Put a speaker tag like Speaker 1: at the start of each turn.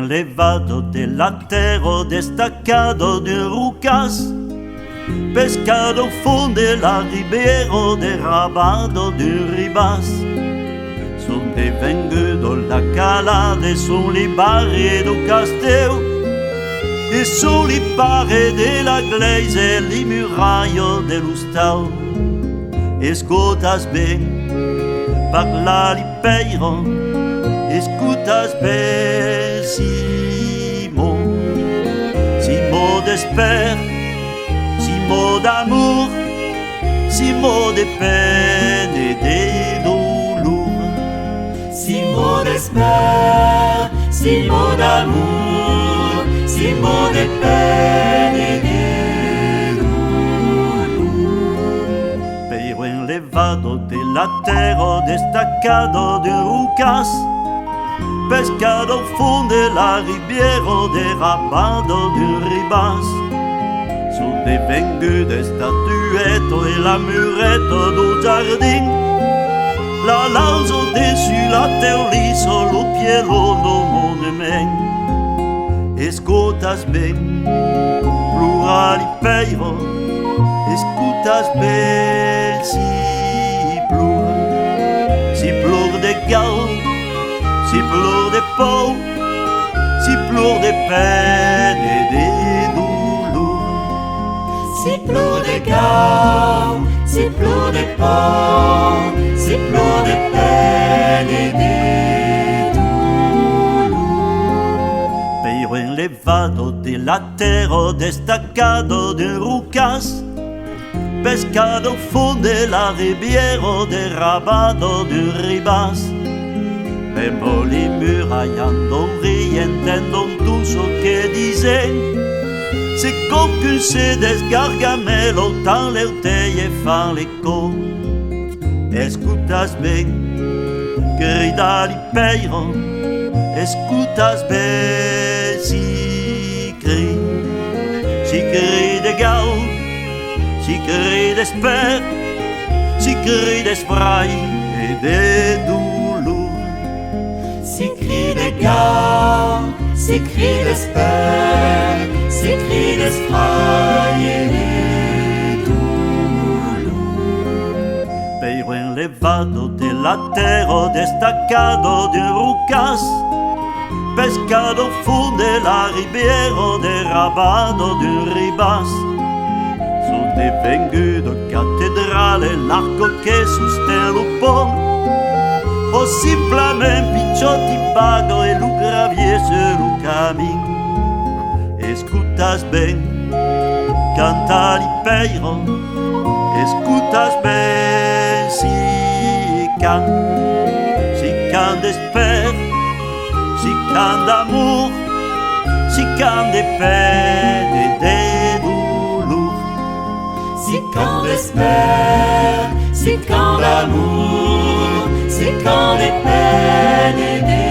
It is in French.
Speaker 1: levado della terra destaccato di Rucas, pescado fonde la ribeira derrabado di Ribas. Son venguto la calade, son les barres do castelo, e son les parets de la glaise e les murailles de l'Ustau. Escutas ben, parla li peiro, escutas ben, Simo d'espère, Simo d'amour, Simo de peine et de douleur.
Speaker 2: Simo d'espère, Simo d'amour, Simo de peine et de douleur.
Speaker 1: Pero enlevado de la terra destacado de Rucas, pescado fonde la ribiera derrabado de Ribas. Sont vengude statuette et la murette do jardin, la lauso dessus la terre liso, lo pielo do monument. Escutas ben, plurali peiro, escutas ben, si plure de gao, si plure de peau, si plure de peine et de douleur.
Speaker 2: Si plure de gao, si plure de peau, si plure de peine et de douleur.
Speaker 1: Pero enlevado de la terra destacado de Rucas, pescado fonde la ribiera derrabado de Ribas. Vemos les murailles endorries, entendons tout ce que disaient. C'est qu'aucun se desgargamelo dans l'orteil et fan l'écho. Escutas ben, grida li peiro, escutas ben, si cri de gao, si cri d'espère, si cri d'esprit et de douleur.
Speaker 2: Si cri de gao, si cri d'espère, si cri d'esprit et de douleur.
Speaker 1: Pero enlevado de la terra destacado de Rucas, pescado fonde la ribiera derrabado de Ribas. Son vengudo cattedrale l'arco che sostiene lo pont, o simplement picciotti bago e lo gravier sur le camin. Escutas ben, canta li peiro, escutas ben, si can d'espère, si can d'amour, si can de peine et de douleur.
Speaker 2: Si can d'espère, si can d'amour, si can de peine et de